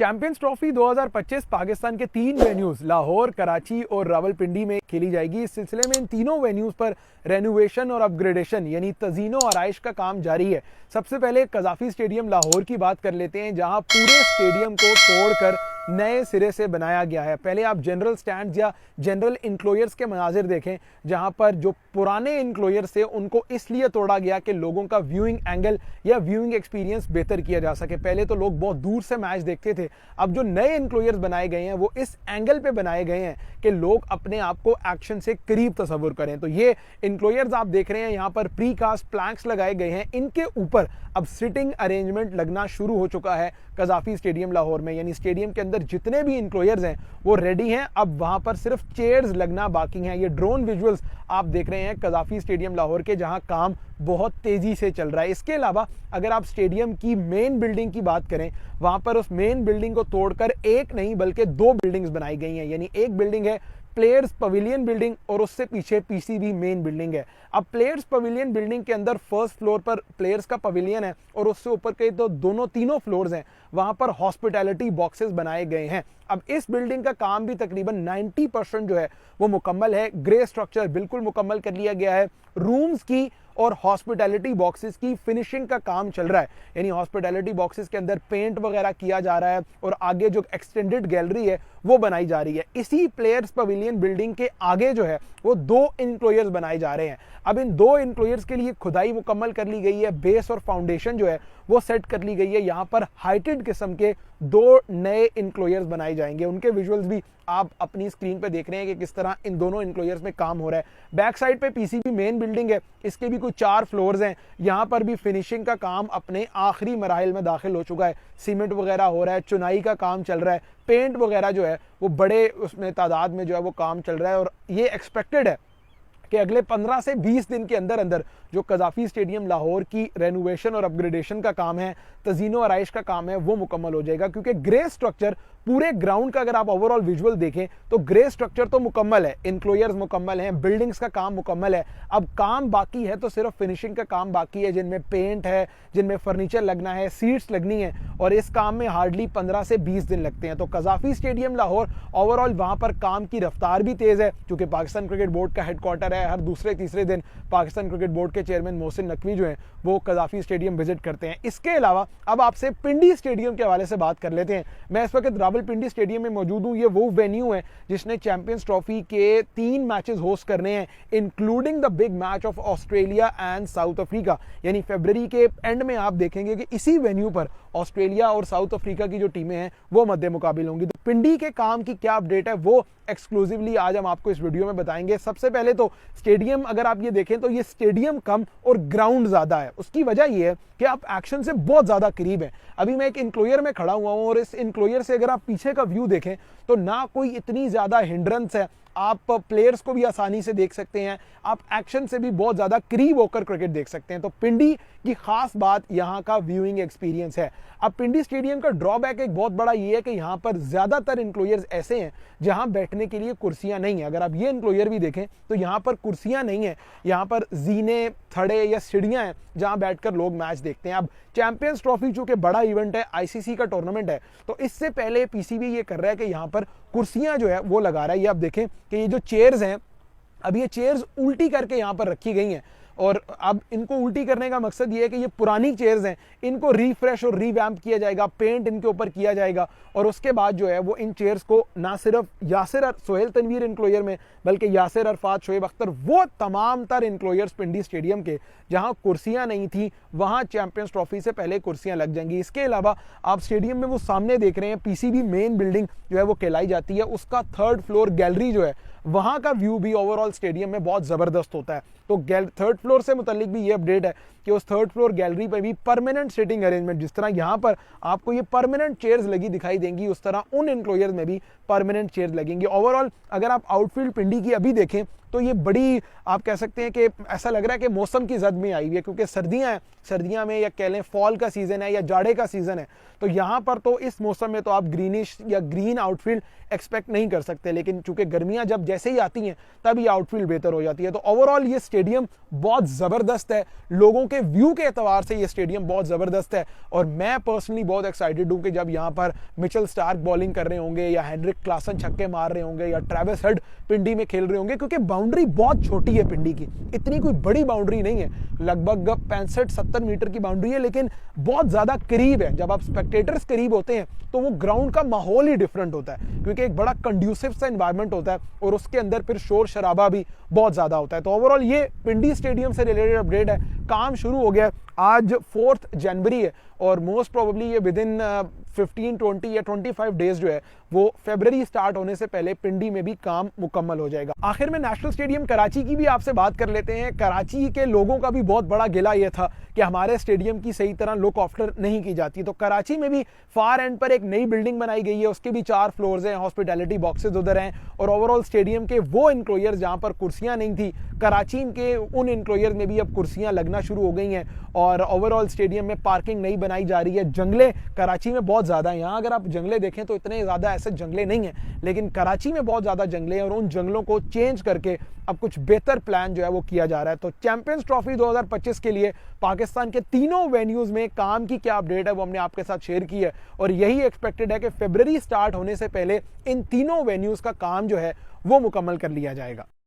Champions trophy 2025 Pakistan के 3 venues Lahore, Karachi और रावलपिंडी में खेली जाएगी। इस सिलसिले में इन तीनों वेन्यूज पर रेनोवेशन और अपग्रेडेशन यानी तज़ीनो आराइश का काम जारी है। सबसे पहले कज़ाफ़ी स्टेडियम लाहौर की बात कर लेते हैं, जहां पूरे स्टेडियम को तोड़कर नए सिरे से बनाया गया है। पहले आप जनरल स्टैंड या जनरल इंक्लोयर्स के मनाजिर देखें, जहां पर जो पुराने इंक्लोयर्स थे उनको इसलिए तोड़ा गया कि लोगों का व्यूइंग एंगल या व्यूइंग एक्सपीरियंस बेहतर किया जा सके। पहले तो लोग बहुत दूर से मैच देखते थे, अब जो नए इंक्लोयर्स बनाए गए हैं वो इस एंगल पे बनाए गए हैं कि लोग अपने आप को एक्शन से करीब तस्वुर करें। तो ये इंक्लोयर्स आप देख रहे हैं, यहाँ पर प्री कास्ट प्लैंक्स लगाए गए हैं, इनके ऊपर अब सिटिंग अरेंजमेंट लगना शुरू हो चुका है कज़ाफ़ी स्टेडियम लाहौर में। यानी स्टेडियम के अंदर जितने भी इंक्लोयर्स हैं वो रेडी हैं, अब वहां पर सिर्फ चेयर्स लगना बाकी हैं। ये ड्रोन विजुअल्स आप देख रहे हैं कज़ाफ़ी स्टेडियम लाहौर के, जहां काम बहुत तेजी से चल रहा है। इसके अलावा अगर आप स्टेडियम की मेन बिल्डिंग की बात करें, वहां पर उस मेन बिल्डिंग को तोड़कर एक नहीं बल्कि 2 बिल्डिंग्स बनाई गई हैं। यानी एक बिल्डिंग है प्लेयर्स पवेलियन बिल्डिंग और उससे पीछे पीसीबी मेन बिल्डिंग है। अब प्लेयर्स पवेलियन बिल्डिंग के अंदर फर्स्ट फ्लोर पर प्लेयर्स का पवेलियन है और उससे ऊपर के तो तीनों फ्लोर्स हैं, वहां पर हॉस्पिटैलिटी बॉक्सेस बनाए गए हैं। अब इस बिल्डिंग का काम भी तकरीबन 90% जो है वो मुकम्मल है। ग्रे स्ट्रक्चर बिल्कुल मुकम्मल कर लिया गया है। रूम्स की और हॉस्पिटैलिटी बॉक्सेस की फिनिशिंग का काम चल रहा है, यानी हॉस्पिटैलिटी बॉक्सेस के अंदर पेंट वगैरह किया जा रहा है और आगे जो एक्सटेंडेड गैलरी है वो बनाई जा रही है। इसी प्लेयर्स पवेलियन बिल्डिंग के आगे जो है वो 2 इंक्लोयर्स बनाए जा रहे हैं। अब इन 2 इंक्लोयर्स के लिए खुदाई मुकम्मल कर ली गई है, बेस और फाउंडेशन जो है वो सेट कर ली गई है। यहाँ पर हाइटेड किस्म के 2 नए इंक्लोयर्स बनाए जाएंगे, उनके विजुअल्स भी आप अपनी स्क्रीन पे देख रहे हैं कि किस तरह इन दोनों इंक्लोयर्स में काम हो रहा है। बैक साइड पे पीसीबी मेन बिल्डिंग है, इसके भी कुछ 4 फ्लोर्स हैं। यहाँ पर भी फिनिशिंग का काम अपने आखिरी मराहिल में दाखिल हो चुका है। सीमेंट वगैरह हो रहा है, चुनाई का काम चल रहा है, पेंट वगैरह जो है वो बड़े उसमें तादाद में जो है वो काम चल रहा है। और ये एक्सपेक्टेड है कि अगले 15 से 20 दिन के अंदर अंदर जो कज़ाफ़ी स्टेडियम लाहौर की रेनोवेशन और अपग्रेडेशन का काम है, तज़ीनो आराइश का काम है, वो मुकम्मल हो जाएगा। क्योंकि ग्रे स्ट्रक्चर पूरे ग्राउंड का अगर आप ओवरऑल विजुअल देखें तो ग्रे स्ट्रक्चर तो मुकम्मल है, इंक्लोयर्स मुकम्मल हैं, बिल्डिंग्स का काम मुकम्मल है। अब काम बाकी है तो सिर्फ फिनिशिंग का काम बाकी है, जिनमें पेंट है, जिनमें फर्नीचर लगना है, सीट्स लगनी है, और इस काम में हार्डली 15 से 20 दिन लगते हैं। तो कज़ाफ़ी स्टेडियम लाहौर ओवरऑल वहां पर काम की रफ्तार भी तेज है, क्योंकि पाकिस्तान क्रिकेट बोर्ड का हेडक्वार्टर है। हर दूसरे तीसरे दिन पाकिस्तान क्रिकेट बोर्ड के चेयरमैन मोहसिन नकवी जो हैं वो कज़ाफ़ी स्टेडियम विजिट करते हैं। इसके अलावा अब आपसे पिंडी स्टेडियम के हवाले से बात कर लेते हैं। मैं इस वक्त रावलपिंडी स्टेडियम में मौजूद हूं। ये वो वेन्यू है जिसने चैंपियंस ट्रॉफी के 3 मैचेस होस्ट करने हैं, including the big match of Australia and south Africa. यानी फरवरी के एंड में आप देखेंगे कि इसी वेन्यू पर ऑस्ट्रेलिया और साउथ अफ्रीका की जो टीमें हैं वो मद्दे मुकाबिल होंगी। तो पिंडी के काम की क्या अपडेट है वो एक्सक्लूसिवली आज हम आपको इस वीडियो में बताएंगे। सबसे पहले तो स्टेडियम अगर आप ये देखें तो ये स्टेडियम कम और ग्राउंड ज्यादा है। उसकी वजह ये है कि आप एक्शन से बहुत ज्यादा करीब हैं। अभी मैं एक इंक्लोयर में खड़ा हुआ हूं और इस इंक्लोयर से अगर आप पीछे का व्यू देखें तो ना कोई इतनी ज्यादा हिंड्रेंस है, आप प्लेयर्स को भी आसानी से देख सकते हैं, आप एक्शन से भी बहुत ज्यादा करीब होकर क्रिकेट देख सकते हैं। तो पिंडी की खास बात यहां का व्यूइंग एक्सपीरियंस है। अब पिंडी स्टेडियम का ड्रॉबैक एक बहुत बड़ा ये है कि यहां पर ज्यादातर इंक्लोयर्स ऐसे हैं जहां बैठने के लिए कुर्सियां नहीं है। अगर आप ये इंक्लोयर भी देखें तो यहां पर कुर्सियां नहीं है, यहां पर जीने, थड़े या सीढ़ियां हैं जहां बैठकर लोग मैच देखते हैं। अब चैंपियंस ट्रॉफी चूंकि बड़ा इवेंट है, आईसीसी का टूर्नामेंट है, तो इससे पहले पीसीबी ये कर रहा है कि यहां पर कुर्सियां जो है वो लगा रहा है। ये आप देखें कि ये जो चेयर्स हैं, अब ये चेयर्स उल्टी करके यहां पर रखी गई हैं, और अब इनको उल्टी करने का मकसद ये है कि ये पुरानी चेयर्स हैं, इनको रिफ्रेश और रिवैम्प किया जाएगा, पेंट इनके ऊपर किया जाएगा, और उसके बाद जो है वो इन चेयर्स को ना सिर्फ सोहेल तनवीर इंक्लोयर में बल्कि यासिर अरफात, शोएब अख्तर, वो तमाम तर इंक्लोयर्स पिंडी स्टेडियम के जहां कुर्सियां नहीं थी वहां चैंपियंस ट्रॉफी से पहले कुर्सियां लग जाएंगी। इसके अलावा आप स्टेडियम में वो सामने देख रहे हैं पीसीबी मेन बिल्डिंग जो है वो कहलाई जाती है, उसका 3rd फ्लोर गैलरी जो है वहां का व्यू भी ओवरऑल स्टेडियम में बहुत जबरदस्त होता है। तो 3rd फ्लोर से मुतालिक भी ये अपडेट है कि उस 3rd फ्लोर गैलरी पे भी परमानेंट सिटिंग अरेंजमेंट, जिस तरह यहां पर आपको ये परमानेंट चेयर्स लगी दिखाई देंगी, उस तरह उन इंक्लोयर्स में भी परमानेंट चेयर्स लगेंगी। ओवरऑल अगर आप आउटफील्ड पिंडी की अभी देखें तो ये बड़ी, आप कह सकते हैं कि ऐसा लग रहा है कि मौसम की जद में आई हुई है, क्योंकि सर्दियां हैं, सर्दियां में या कह लें फॉल का सीजन है या जाड़े का सीजन है, तो यहां पर तो इस मौसम में तो आप ग्रीनिश या ग्रीन आउटफील्ड एक्सपेक्ट नहीं कर सकते, लेकिन चूंकि गर्मियां जब जैसे ही आती हैं तब ये आउटफील्ड बेहतर हो जाती है। तो ओवरऑल ये स्टेडियम बहुत जबरदस्त है, लोगों क्योंकि व्यू के एतबार से ये स्टेडियम बहुत ज़बरदस्त है और मैं पर्सनली बहुत एक्साइटेड हूँ कि जब यहाँ पर मिचेल स्टार्क बॉलिंग कर रहे होंगे या हेनरिक क्लासन छक्के मार रहे होंगे या ट्रेविस हेड पिंडी में खेल रहे होंगे, क्योंकि बाउंड्री बहुत छोटी है पिंडी की, इतनी कोई बड़ी बाउंड्री नहीं है, लगभग 65-70 मीटर की बाउंड्री है, लेकिन बहुत ज़्यादा करीब है। जब आप स्पेक्टेटर्स करीब होते हैं तो वो ग्राउंड का माहौल ही डिफरेंट होता है, क्योंकि एक बड़ा कंड्यूसिव सा एनवायरनमेंट होता है और उसके अंदर फिर शोर शराबा भी बहुत ज़्यादा होता है। तो ओवरऑल ये पिंडी स्टेडियम से रिलेटेड अपडेट है। काम शुरू हो गया है, आज 4 जनवरी है और मोस्ट प्रोबेबली ये विद इन 15, 20 या 25 डेज जो है वो फरवरी स्टार्ट होने से पहले पिंडी में भी काम मुकम्मल हो जाएगा। आखिर में नेशनल स्टेडियम कराची की भी आपसे बात कर लेते हैं। कराची के लोगों का भी बहुत बड़ा गिला ये था कि हमारे स्टेडियम की सही तरह लुक आफ्टर नहीं की जाती, तो कराची में भी फार एंड पर एक नई बिल्डिंग बनाई गई है, उसके भी 4 फ्लोर्स हैं, हॉस्पिटैलिटी बॉक्सेस उधर हैं और ओवरऑल स्टेडियम के वो इंक्लोयर्स जहां पर कुर्सियां नहीं थी, कराची के उन इंक्लोयर में भी अब कुर्सियां लगना शुरू हो गई हैं और ओवरऑल स्टेडियम में पार्किंग नई बनाई जा रही है। जंगले कराची में बहुत ज़्यादा हैं, यहाँ अगर आप जंगले देखें तो इतने ज़्यादा ऐसे जंगले नहीं हैं, लेकिन कराची में बहुत ज़्यादा जंगले हैं और उन जंगलों को चेंज करके अब कुछ बेहतर प्लान जो है वो किया जा रहा है। तो चैंपियंस ट्रॉफी 2025 के लिए पाकिस्तान के तीनों वेन्यूज़ में काम की क्या अपडेट है वो हमने आपके साथ शेयर की है और यही एक्सपेक्टेड है कि फरवरी स्टार्ट होने से पहले इन तीनों वेन्यूज़ का काम जो है वो मुकम्मल कर लिया जाएगा।